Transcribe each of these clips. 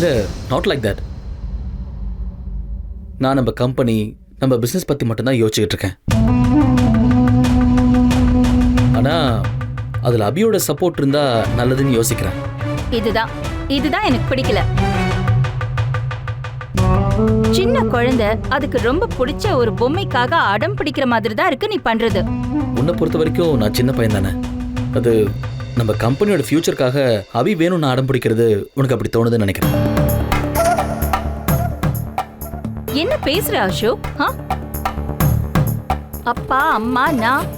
இல்ல, not like that. நான் நம்ம கம்பெனி, நம்ம பிசினஸ் பத்தி மட்டும்தான் யோசிச்சுக்கிட்டு இருக்கேன். ஆனா அதுல அபியோட சப்போர்ட் இருந்தா நல்லதுன்னு யோசிக்கிறேன். இதுதான் எனக்கு பிடிக்கல. சின்ன குழந்தை அதுக்கு ரொம்ப பிடிச்ச ஒரு பொம்மைக்காக அடம் பிடிக்கிற மாதிரி தான் இருக்கு நீ பண்றது. உன்னை பொறுத்த வரைக்கும் நான் சின்ன பையன் தானே. அது நம்ம கம்பெனியோட ஃபியூச்சருக்காக அபி வேணும்னு அடம் பிடிக்கிறது உனக்கு அப்படி தோணுதுன்னு நினைக்கிறேன். என்ன பேசுற அசோக்? அப்பா அம்மா நான்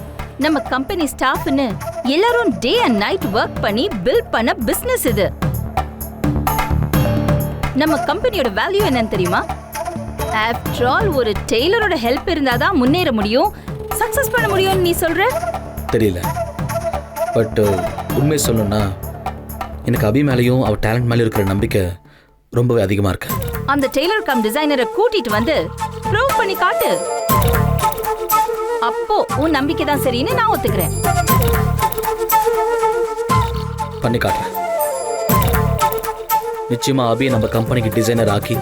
நம்ம கம்பெனி ஸ்டாஃப்னு எல்லாரும் டே அண்ட் நைட் ஒர்க் பண்ணி பில்ட் பண்ண பிசினஸ் இது. நம்ம கம்பெனியோட வேல்யூ என்னன்னு தெரியுமா? ஆஃப்டர் ஆல் ஒரு டெய்லரோட ஹெல்ப் இருந்தாதான் முன்னேற முடியும், சக்சஸ் பண்ண முடியும்னு நீ சொல்ற. தெரியல, பட் உண்மையை சொல்லணும்னா எனக்கு அபி மேலேயும் அவ டேலண்ட் மேலேயும் இருக்கிற நம்பிக்கை ரொம்பவே அதிகமா இருக்கு. அந்த டெய்லர் கம் டிசைனரை கூட்டிட்டு வந்து ப்ரூவ் பண்ணி காட்டு. அப்போ உன் நம்பிக்கை தான் சரின்னு நான் ஒத்துக்கிறேன். பண்ணி காட்டுறேன். நிச்சயமா அபியை நம்ம கம்பெனிக்கு டிசைனர் ஆக்கி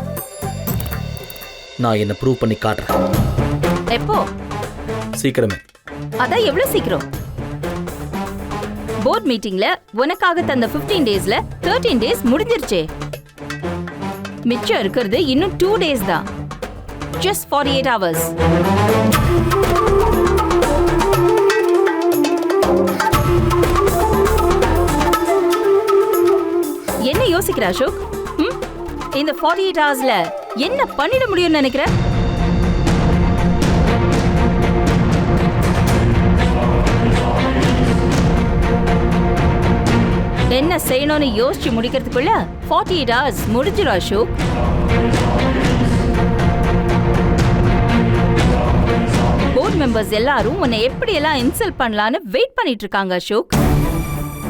நான் என்ன ப்ரூவ் பண்ணி காட்டுறேன். எப்போ? சீக்கிரமே. அதான் எவ்வளவு சீக்கிரம்? போர்ட் மீட்டிங்ல உனக்காக தந்த 15 டேஸ்ல 13 டேஸ் முடிஞ்சிருச்சே. மிச்சம் இருக்கிறது இன்னும் 2 டேஸ் தான். just 48 hours. என்ன யோசிக்கிற அசோக்? இந்த 48 ஹவர்ஸ்ல என்ன பண்ணிட முடியும்னு நினைக்கிற? என்ன செய்யணும்னு யோசிச்சு முடிக்கிறதுக்குள்ள 48 ஹவர்ஸ் முடிஞ்சிடும் அசோக். போர்ட் மெம்பர்ஸ் எல்லாரும் உன்னை எப்படி எல்லாம் இன்சல்ட் பண்ணலான்னு வெயிட் பண்ணிட்டு இருக்காங்க அசோக்.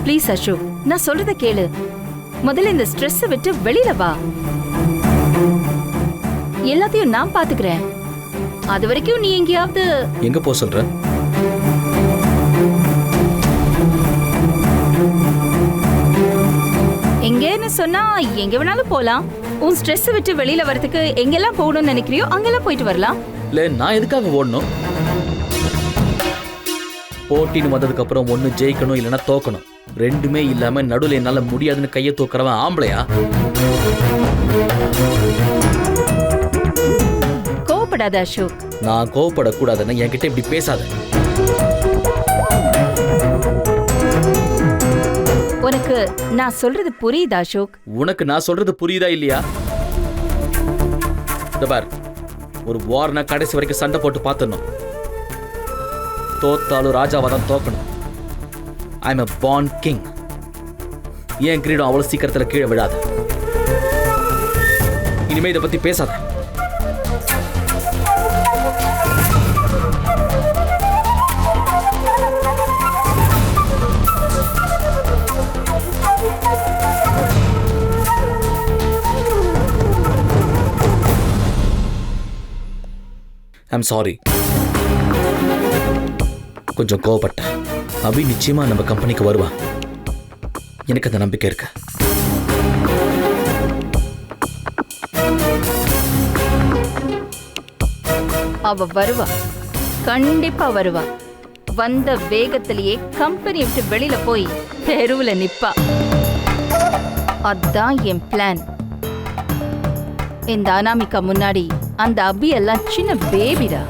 ப்ளீஸ் அசோக், நான் சொல்றத கேளு. முதல்ல இந்த ஸ்ட்ரெஸ் விட்டு வெளியில வா. எல்லாத்தையும் நான் பாத்துக்கிறேன். அது வரைக்கும் நீ எங்கேயாவது எங்க போ சொல்ற? எங்கன்னு சொன்னா எங்க வேணாலும் போலாம். உன் ஸ்ட்ரெஸ் விட்டு வெளியில வரதுக்கு எங்கெல்லாம் போகணும்னு நினைக்கிறியோ அங்கெல்லாம் போயிட்டு வரலாம். இல்ல, நான் எதுக்காக ஓடணும்? போட்டின்னு வந்ததுக்கு அப்புறம் ஒன்னு ஜெயிக்கணும் இல்லைன்னா தோக்கணும். ரெண்டுமே இல்லாம நடுவில் என்னால முடியாதுன்னு கையை தூக்குறவன் ஆம்பளையா? கோவப்படாத அசோக். நான் கோவப்படக்கூடாதுன்னு என்கிட்ட இப்படி பேசாத. உனக்கு நான் சொல்றது புரியுதா அசோக்? உனக்கு நான் சொல்றது புரியுதா இல்லையா? பார், ஒரு வார்னா கடைசி வரைக்கும் சண்டை போட்டு பார்த்துடணும். தோத்தாலும் ராஜாவா தான் தோக்கணும். I'm a born king. ஏன் கிரீடம் அவ்வளவு சீக்கிரத்துல கீழே விடாது. இனிமே இதை பத்தி பேசாத. I'm sorry. கொஞ்சம் கோவப்பட்டேன். அபி நிச்சயமா நம்ம கம்பெனிக்கு வருவா. எனக்கு அந்த நம்பிக்கை இருக்கு. அவ வருவா, கண்டிப்பா வருவா. வந்த வேகத்திலேயே கம்பெனி விட்டு வெளியில போய் தெருவுல நிப்பா. அதான் என் பிளான். இந்த அனாமிகா முன்னாடி அந்த அபி எல்லாம் சின்ன பேபிடா.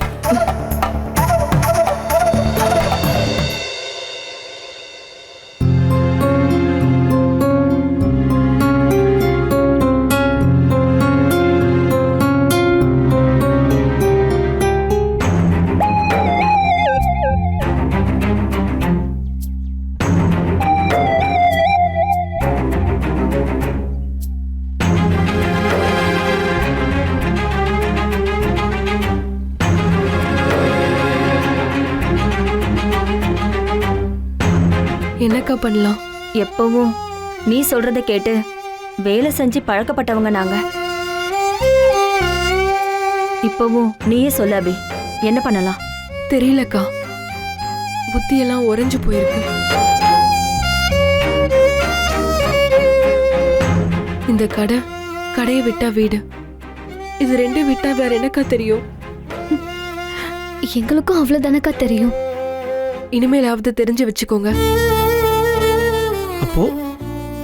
என்னக்கா பண்ணலாம்? எப்பவும் நீ சொல்றத கேட்டு வேலை செஞ்சு பழக்கப்பட்டவங்க நாங்க. இப்பவும் நீயே சொல்ல அபி, என்ன பண்ணலாம்? தெரியலக்கா, புத்தியெல்லாம் உறைஞ்சு போயிருக்கு. இந்த கடை கடையை விட்டா வீடு, இது ரெண்டு விட்டா வேற என்னக்கா தெரியும்? எங்களுக்கும் அவ்வளவுதானக்கா தெரியும். இனிமேலாவது தெரிஞ்சு வச்சுக்கோங்க. அப்போ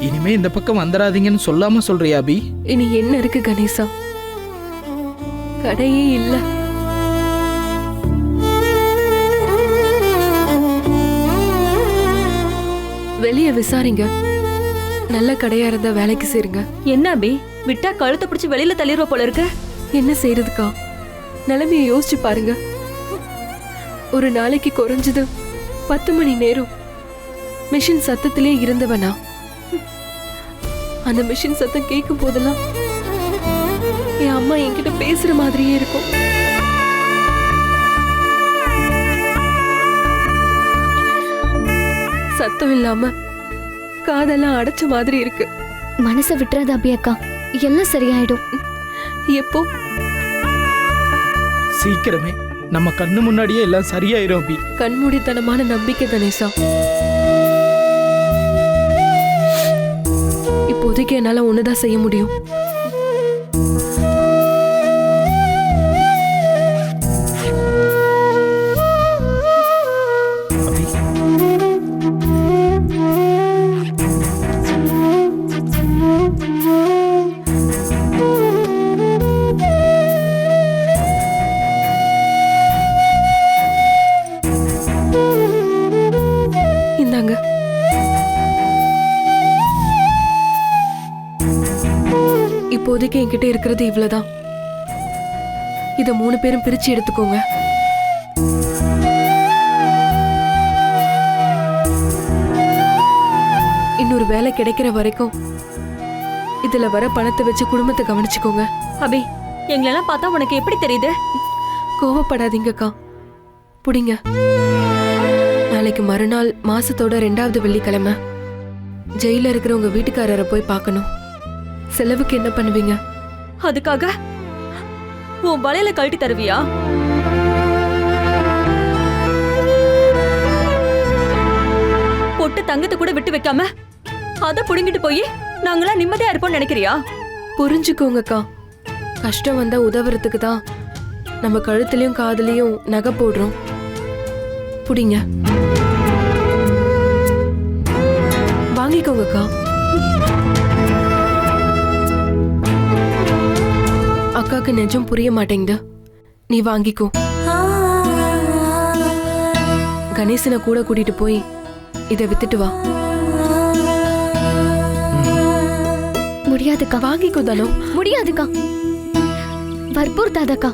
இனிமே இந்த பக்கம் வந்துடாதீங்கன்னு சொல்லாம சொல்றியா அபி? இனி என்ன இருக்கு கணேசா? கடையே இல்ல. வெளிய விசாரிங்க, நல்ல கடையா இருந்தா வேலைக்கு சேருங்க. என்ன அபி, விட்டா கழுத்தை பிடிச்சி வெளியில தள்ளிடுவ போல இருக்கு. என்ன செய்யறதுக்கா? நிலைமையை யோசிச்சு பாருங்க. ஒரு நாளைக்கு குறைஞ்சது 10 மணி நேரம் மிஷின் சத்தத்திலே இருந்தவனா, அந்த மிஷின் சத்தம் கேட்கும் போதெல்லாம் என் அம்மா என்கிட்ட பேசுற மாதிரியே இருக்கும். சத்தம் இல்லாம காதெல்லாம் அடைச்ச மாதிரி இருக்கு. மனசை விட்டுறாத அபி அக்கா, எல்லாம் சரியாயிடும். எப்போ? சீக்கிரமே நம்ம கண்ணு முன்னாடியே எல்லாம் சரியாயிரும் அபி. கண்மூடித்தனமான நம்பிக்கை கணேசா. இப்போதைக்கு என்னால ஒண்ணுதான் செய்ய முடியும். அபி, இந்தாங்க. இப்போதைக்கு என்கிட்ட இருக்கிறது இவ்வளவுதான். இத 3 பேரும் பிரிச்சு எடுத்துக்கோங்க. இன்னொரு வேலை கிடைக்கிற வரைக்கும் இதுல வர பணத்தை வச்சு குடும்பத்தை கவனிச்சுக்கோங்க. அபி, எங்களெல்லாம் பார்த்தா உனக்கு எப்படி தெரியுது? கோவப்படாதீங்கக்கா, புடிங்க. நாளைக்கு மறுநாள் மாசத்தோட 2வது வெள்ளிக்கிழமை ஜெயில இருக்கிற உங்க வீட்டுக்காரரை போய் பார்க்கணும். செலவுக்கு என்ன பண்ணுவீங்க? அதுக்காக உன் வலையில கழட்டி தருவியா? பொட்டு தங்கத்தை கூட விட்டு வைக்காம அத புடுங்கிட்டு போய் நாங்களா நிம்மதியா இருப்போம்னு நினைக்கிறியா? புரிஞ்சுக்கோங்கக்கா, கஷ்டம் வந்தா உதவுறதுக்கு தான் நம்ம கழுத்துலயும் காதுலயும் நகை போடுறோம். புடிங்க, வாங்கிக்கோங்கக்கா. அக்காக்கு நிஜம் புரிய மாட்டேங்குது, நீ வாங்கிக்கோ. கணேசனை கூட கூட்டிட்டு போய் இதை வித்துட்டு வா. முடியாதுக்கா. வாங்கிக்கோ தானோ. முடியாதுக்கா, வற்புறுத்தாதக்கா.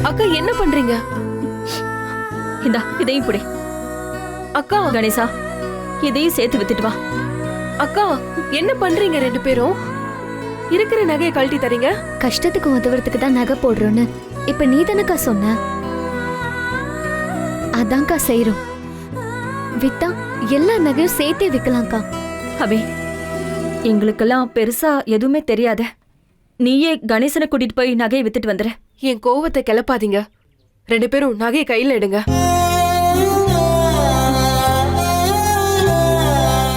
அக்கா என்ன பண்றீங்க? இந்தா இதையும் புடி. அக்கா, கணேசா, இதையும் சேர்த்து வித்துட்டு வா. அக்கா என்ன பண்றீங்க 2 பேரும்? இருக்கிற நகையை கழட்டி தரீங்க. கஷ்டத்துக்கு உதவுறதுக்கு தான் நகை போடுறோன்னு இப்ப நீ தானக்கா சொன்ன. அதான்க்கா செய்யறோம். வித்தா எல்லா நகையும் சேர்த்தே விக்கலாம்க்கா. அபி, எங்களுக்கெல்லாம் பெருசா எதுவுமே தெரியாத. நீயே கணேசனை கூட்டிட்டு போய் நகையை வித்துட்டு வந்துரு. என் கோவத்தை கிளப்பாதீங்க. 2 பேரும் நகையை கையில எடுங்க.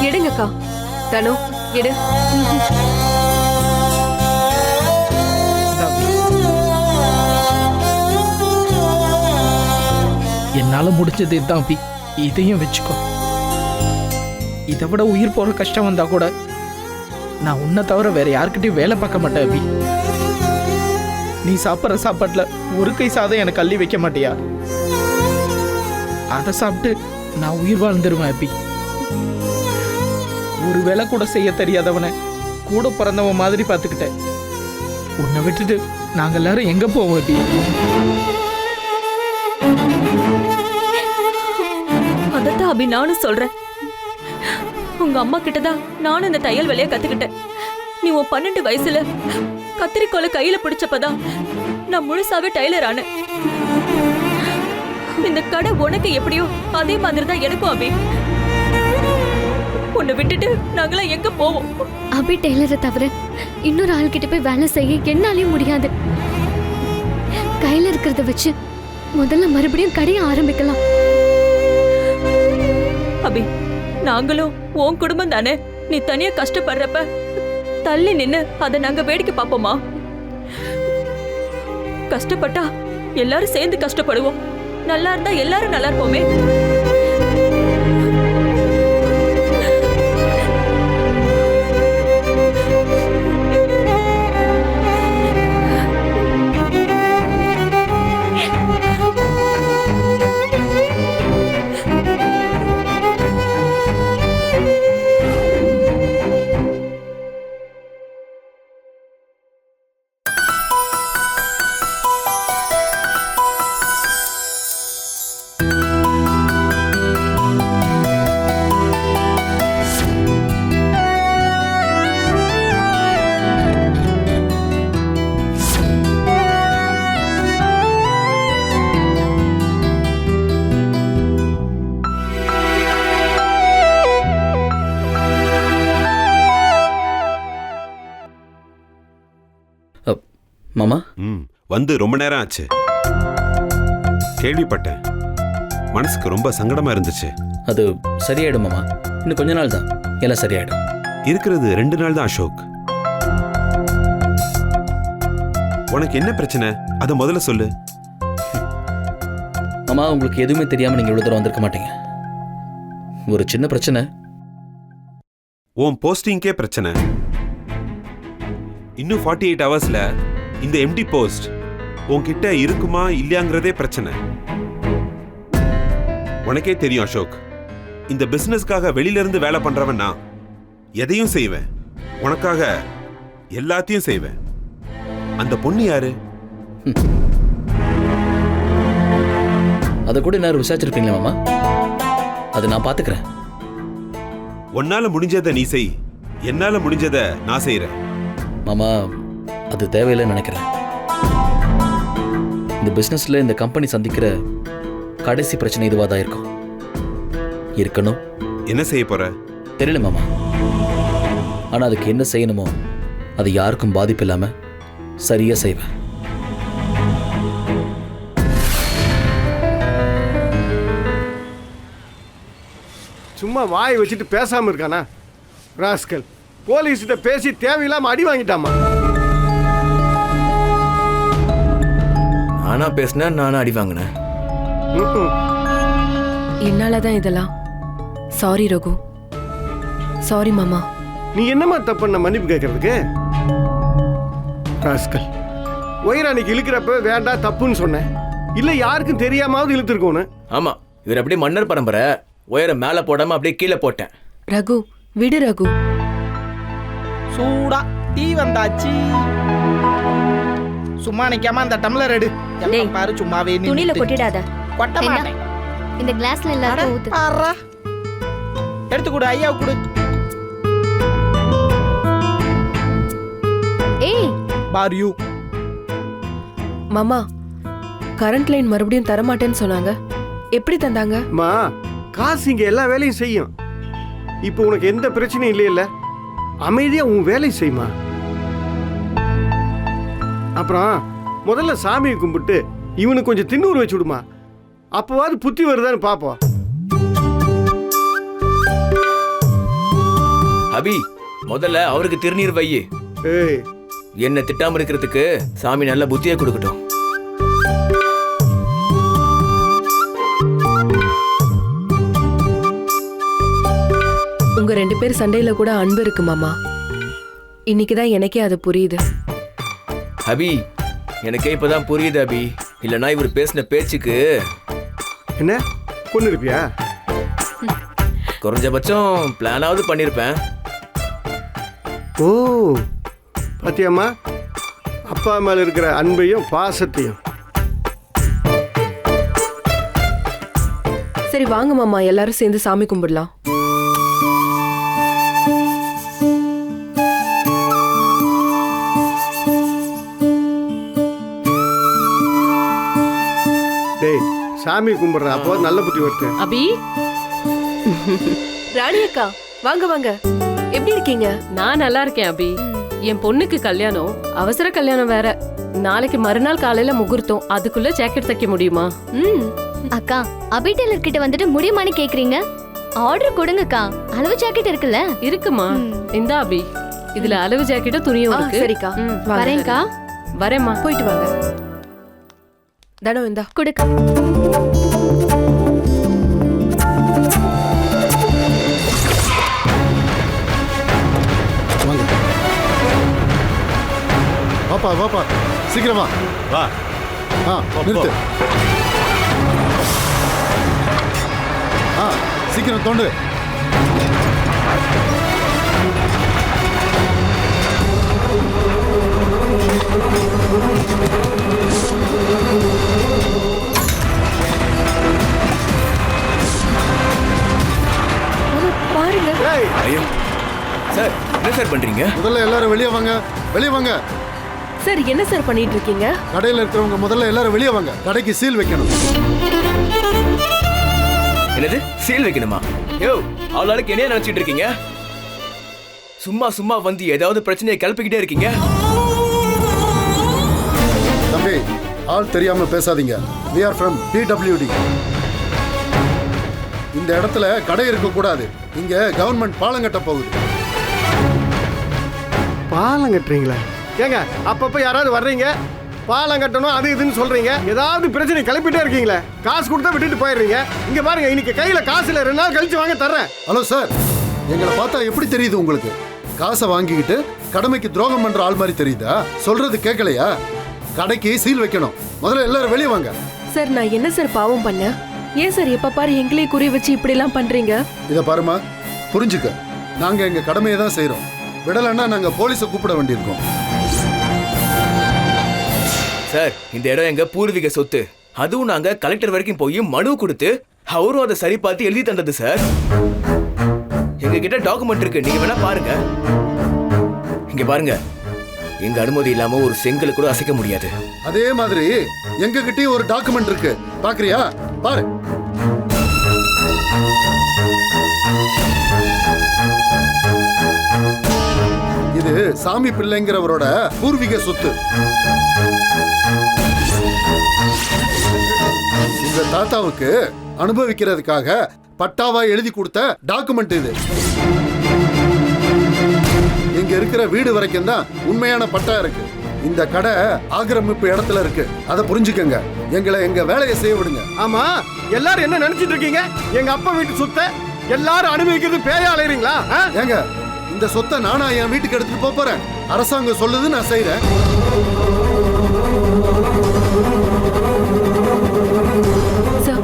எடுங்கக்கா. தனு, எடு. இந்தா அபி. என்னால முடிஞ்சது இதுதான் அபி, இதையும் வச்சுக்கோ. இதை விட உயிர் போற கஷ்டம் வந்தா கூட நான் உன்னை தவிர வேற யார்கிட்டயும் வேலை பார்க்க மாட்டேன் அபி. நீ சாப்பிட்ற சாப்பாட்டுல ஒரு கை சாதம் எனக்கு அள்ளி வைக்க மாட்டியா? அதை சாப்பிட்டு நான் உயிர் வாழ்ந்துருவேன் அபி. ஒரு வேலை கூட செய்ய தெரியாதவனை கூட பிறந்தவன் மாதிரி பார்த்துக்கிட்டேன். உன்னை விட்டுட்டு நாங்க எல்லாரும் எங்க போவோம் அபி? அதத்தான் அபி நானும் சொல்றேன். உங்க அம்மா கிட்டதான் நானும் இந்த தையல் வேலையை கத்துக்கிட்டேன். நீ உன் 12 வயசுல கத்திரிக்கோலை கையில பிடிச்சப்பதான் நான் முழுசாவே டைலர் ஆனேன். இந்த கடை உனக்கு எப்படியோ அதே மாதிரி தான் எனக்கும் அபி. உன்னை விட்டுட்டு நாங்களாம் எங்க போவோம்? அபி டெய்லரை தவிர இன்னொரு ஆள்கிட்ட போய் வேலை செய்ய என்னாலையும் முடியாது. கையில இருக்கிறத வச்சு முதல்ல மறுபடியும் கடைய ஆரம்பிக்கலாம். அபி, நாங்களும் உன் குடும்பம் தானே. நீ தனியா கஷ்டப்படுறப்ப தள்ளி நின்னு அதை நாங்க வேடிக்கை பார்ப்போமா? கஷ்டப்பட்டா எல்லாரும் சேர்ந்து கஷ்டப்படுவோம். நல்லா இருந்தா எல்லாரும் நல்லா இருப்போமே. மாமா, வந்து ரொம்ப நேரம் ஆச்சு. கேள்விப்பட்டேன். மனசுக்கு ரொம்ப சங்கடமா இருந்துச்சு. அது சரியாயிடும் மாமா. இன்னும் கொஞ்ச நாள் தான் எல்லாம் சரியாயிடும். இருக்கிறது 2 நாள் தான் அசோக். உனக்கு என்ன பிரச்சனை? அதை முதல்ல சொல்லு. மாமா, உங்களுக்கு எதுவுமே தெரியாம நீங்க இவ்வளவு தூரம் வந்திருக்க மாட்டீங்க. ஒரு சின்ன பிரச்சனை. உன் போஸ்டிங்கே பிரச்சனை. இன்னும் 48 ஹவர்ஸ்ல இந்த எம்டி போஸ்ட் உன்கிட்ட இருக்குமா இல்லையாங்கிறதே பிரச்சனை. உனக்கே தெரியும் அசோக், இந்த பிசினஸ்க்காக வெளியில இருந்து வேலை பண்றவன் நான். எதையும் செய்வேன், உனக்காக எல்லாத்தையும் செய்வேன். அந்த பொண்ணு யாரு? அதை கூட நான் விசாரிச்சிருப்பீங்களா மாமா? அதை நான் பாத்துக்கிறேன். உன்னால முடிஞ்சதை நீ செய், என்னால முடிஞ்சதை நான் செய்யறேன். மாமா, அது தேவையில்லைன்னு நினைக்கிறேன். இந்த பிசினஸ்ல இந்த கம்பெனி சந்திக்கிற கடைசி பிரச்சனை இதுவாக தான் இருக்கும். இருக்கணும். என்ன செய்ய போற? தெரியல மாமா. ஆனா அதுக்கு என்ன செய்யணுமோ அது யாருக்கும் பாதிப்பு இல்லாம சரியா செய்வேன். சும்மா வாயை வச்சுட்டு பேசாம இருக்கானா ராஸ்கல்? போலீஸ்கிட்ட பேசி தேவையில்லாம அடி வாங்கிட்டாமா. நானா பேசினேன், நானா அடி வாங்கினேன். என்னாலதான் இதெல்லாம். சாரி ரகு. சாரி மாமா. நீ என்னமா தப்பு பண்ண மன்னிப்பு கேட்கறதுக்கு? ராஸ்கல், ஒயிரானிக்கு இழுக்கிறப்ப வேண்டாம் தப்புன்னு சொன்னேன். இல்ல யாருக்கும் தெரியாமாவது இழுத்துருக்கோன்னு. ஆமா, இவர் அப்படியே மன்னர் பரம்பரை. உயர மேல போடாம அப்படியே கீழே போட்டேன். ரகு, விடு ரகு. சூடா டீ வந்தாச்சு. சும்மா நிக்காம அந்த டம்ளர் எடு. எல்லாம் பாரு சும்மாவே துணியில கொட்டிடாத. கொட்ட மாட்டேன். இந்த கிளாஸ்ல எல்லாரும் ஊத்து. பாரா, எடுத்து கொடு, ஐயா கொடு. ஏய் பார் யூ. மாமா, கரண்ட் லைன் மறுபடியும் தரமாட்டேன்னு சொன்னாங்க. எப்படி தந்தாங்க? மா, காசு இங்க எல்லா வேலையும் செய்யும். இப்போ உனக்கு எந்த பிரச்சனையும் இல்லையில்ல. அமைதியா உன் வேலையை செய்யுமா. அப்புறம் முதல்ல சாமியை கும்பிட்டு இவனுக்கு கொஞ்சம் தின்னூறு வச்சு விடுமா. அப்போவாது புத்தி வருதான்னு பாப்போம். அபி, முதல்ல அவருக்கு திருநீர் வை. ஏய், என்ன திட்டாம இருக்கிறதுக்கு சாமி நல்ல புத்தியை கொடுக்கட்டும். உங்க 2 பேர் சண்டையில கூட அன்பு இருக்கு மாமா. இன்னைக்குதான் எனக்கே அது புரியுது. அபி, எனக்கே இப்பதான் புரியுது அபி. இல்லனா இவர் பேசின பேச்சுக்கு என்ன கொண்டு இருப்பியா? குறைஞ்சபட்சம் பிளானாவது பண்ணிருப்பேன். ஓ, பாத்தியாம்மா, அப்பா மேல இருக்கிற அன்பையும் பாசத்தையும். சரி வாங்க மாமா, எல்லாரும் சேர்ந்து சாமி கும்பிடலாம். டேய், சாமி கும்பிடுற அப்போ நல்ல புத்தி வருது. அபி, ராணி அக்கா, வாங்க வாங்க. எப்படி இருக்கீங்க? நான் நல்லா இருக்கேன் அபி. என் பொண்ணுக்கு கல்யாணம், அவசர கல்யாணம் வேற. நாளைக்கு மறுநாள் காலையில முகூர்த்தம். அதுக்குள்ள ஜாக்கெட் தைக்க முடியுமா? அக்கா, அபி டெய்லர் கிட்ட வந்துட்டு முடியுமான்னு கேக்குறீங்க? ஆர்டர் கொடுங்கக்கா. அளவு ஜாக்கெட் இருக்குல்ல? இருக்குமா? இந்தா அபி, இதுல அளவு ஜாக்கெட்டும் துணியும் இருக்கு. சரிக்கா. வரேன்க்கா. வரேம்மா. போயிட்டு வாங்க. தனம் இந்தா. கொடுக்க. வாப்பா வாப்பா, சீக்கிரமா வா. நிறுத்து. சீக்கிரம் தோண்டு. பாருங்க. ஐயோ சார், என்ன சார் பண்றீங்க? முதல்ல எல்லாரும் வெளியே வாங்க, வெளியே வாங்க. சார், என்ன சார் பண்ணிட்டு இருக்கீங்க? கடையில் இருக்கிறவங்க முதல்ல எல்லாரும் வெளியே வாங்க. கடைக்கு சீல் வைக்கணும். என்னது சீல் வைக்கணுமா? யோ, ஆளாளுக்கு என்ன நினைச்சிட்டு இருக்கீங்க? சும்மா சும்மா வந்து ஏதாவது பிரச்சனையை கிளப்பிக்கிட்டே இருக்கீங்க. தம்பி, ஆள் தெரியாம பேசாதீங்க. we are from PWD. இந்த இடத்துல கடை இருக்க கூடாது. இங்க கவர்மெண்ட் பாலம் கட்ட போகுது. பாலம் கட்டுறீங்களா? ஏங்க, அப்பப்ப யாராவது வர்றீங்க, பாலம் கட்டணும் அது இதுன்னு சொல்றீங்க, ஏதாவது பிரச்சனை கிளப்பிட்டே இருக்கீங்களே. காசு கொடுத்தா விட்டுட்டு போயிடுறீங்க. இங்க பாருங்க, இன்னைக்கு கையில காசு இல்ல, 2 நாள் கழிச்சு வாங்க தர்றேன். ஹலோ சார், எங்களை பார்த்தா எப்படி தெரியுது உங்களுக்கு? காசை வாங்கிக்கிட்டு கடமைக்கு துரோகம் பண்ற ஆள் மாதிரி தெரியுதா? சொல்றது கேட்கலையா? கடைக்கு சீல் வைக்கணும். முதல்ல எல்லாரும் வெளியே வாங்க. சார், நான் என்ன சார் பாவம் பண்ணேன்? ஏன் சார் எப்ப பாரு எங்களே குறி வச்சு இப்படி எல்லாம் பண்றீங்க? இத பாருமா, புரிஞ்சுக்க. நாங்க எங்க கடமையை தான் செய்யறோம். விடலன்னா நாங்க போலீஸை கூப்பிட வேண்டியிருக்கோம். சார், இந்த இடம் எங்க பூர்வீக சொத்து. அதுவும் நாங்க கலெக்டர் வரைக்கும் போய் மனு கொடுத்து அவரும் அதை சரி பார்த்து எழுதி தந்தது சார். எங்க கிட்ட டாக்குமெண்ட் இருக்கு, நீங்க வேணா பாருங்க. இங்க பாருங்க, எங்க அனுமதி இல்லாம ஒரு செங்கல் கூட அசைக்க முடியாது. அதே மாதிரி எங்க கிட்டயும் ஒரு டாக்குமெண்ட் இருக்கு, பாக்குறியா? பாரு. இது சாமி பிள்ளைங்கிறவரோட பூர்வீக சொத்து. இந்த தாத்தாவுக்கு அனுபவிக்கிறதுக்காக பட்டாவா எழுதி கொடுத்த டாக்குமெண்ட் இது. இங்க இருக்கிற வீடு வரைக்கும் தான் உண்மையான பட்டா இருக்கு. இந்த கடை ஆக்கிரமிப்பு இடத்துல இருக்கு, அதை புரிஞ்சுக்கங்க. எங்களை எங்க வேலையை செய்ய விடுங்க. ஆமா, எல்லாரும் என்ன நினைச்சிட்டு இருக்கீங்க? எங்க அப்பா வீட்டு சொத்தை எல்லாரும் அனுபவிக்கிறது பேயா அலையறீங்களா? ஏங்க, இந்த சொத்தை நானா என் வீட்டுக்கு எடுத்துட்டு போறேன். அரசாங்கம் சொல்லுது, நான் செய்யறேன். சார்,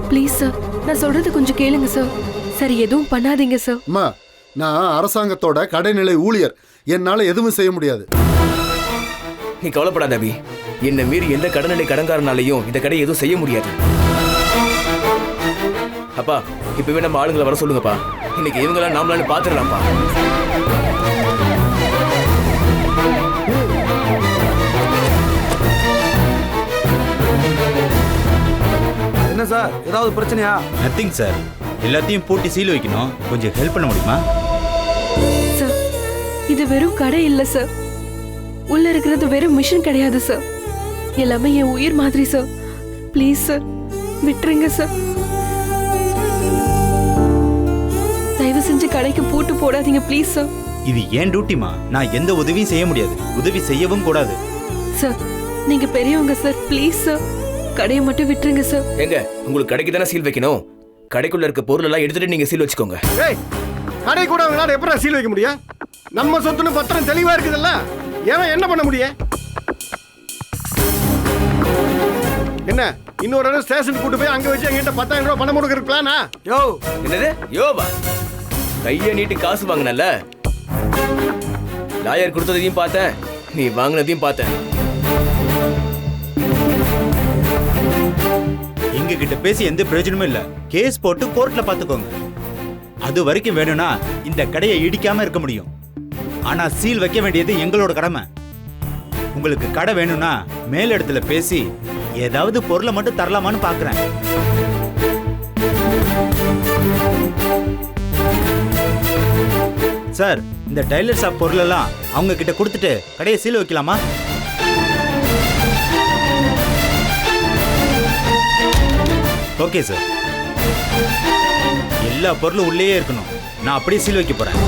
ப்ளீஸ் சார், நான் சொல்றது கொஞ்சம் கேளுங்க சார். சரி, எதுவும் பண்ணாதீங்க சார். அம்மா, நான் அரசாங்கத்தோட கடைநிலை ஊழியர். என்னால எதுவும் செய்ய முடியாது. நீ கவலைப்படாத அபி. என்ன மீறி எந்த கடநிலை கடன்காரனாலையும் இந்த கடையை எதுவும் செய்ய முடியாது. அப்பா, இப்பவே நம்ம ஆளுங்களை வர சொல்லுங்கப்பா. இன்னைக்கு இவங்களாம் நாமளான்னு பாத்துடலாம்ப்பா. என்ன சார், ஏதாவது பிரச்சனையா? நத்திங் சார், எல்லாத்தையும் போட்டு சீல் வைக்கணும். கொஞ்சம் ஹெல்ப் பண்ண முடியுமா? சார், இது வெறும் கடை இல்ல சார். உள்ள இருக்கிறது வெறும் மிஷின் கிடையாது சார். எல்லாமே என் உயிர் மாதிரி சார். ப்ளீஸ் சார், விட்டுருங்க சார். தயவு செஞ்சு கடைக்கு பூட்டு போடாதீங்க ப்ளீஸ் சார். இது ஏன் டியூட்டிமா. நான் எந்த உதவியும் செய்ய முடியாது, உதவி செய்யவும் கூடாது. சார், நீங்க பெரியவங்க சார். ப்ளீஸ் சார், கடையை மட்டும் விட்டுருங்க சார். எங்க உங்களுக்கு கடைக்கு தானே சீல் வைக்கணும். கடைக்குள்ள இருக்க பொருள் எல்லாம் எடுத்துட்டு நீங்க சீல் வச்சுக்கோங்க. ஏய், கடை கூட அவங்களால எப்படி சீல் வைக்க முடியும்? நம்ம சொத்துன்னு பத்திரம் தெளிவா இருக்குதுல்ல, ஏன் என்ன பண்ண முடியும்? என்ன இன்னொரு இடம் ஸ்டேஷன் கூட்டு போய் அங்க வச்சு எங்கிட்ட 10,000 ரூபாய் பணம் கொடுக்கற பிளானா? யோ, என்னது யோவா? கையை நீட்டி காசு வாங்கினல. லாயர் கொடுத்ததையும் பார்த்தேன், நீ வாங்கினதையும் பார்த்தேன். எங்க கிட்ட பேசி எந்த பிரயோஜனமும் இல்ல. கேஸ் போட்டு கோர்ட்ல பாத்துக்கோங்க. அது வரைக்கும் வேணும்னா இந்த கடையை இடிக்காம இருக்க முடியும். ஆனா சீல் வைக்க வேண்டியது எங்களோட கடமை. உங்களுக்கு கடை வேணும்னா மேல் இடத்துல பேசி ஏதாவது பொருளை மட்டும் தரலாமான்னு பாக்குறேன். சார் இந்த டைலர் ஷாப் பொருளெல்லாம் அவங்க கிட்ட கொடுத்துட்டு கடையை சீல் வைக்கலாமா? Okay sir. எல்லா பொருளும் உள்ளேயே இருக்கணும். நான் அப்படியே சீல் வைக்க போறேன்.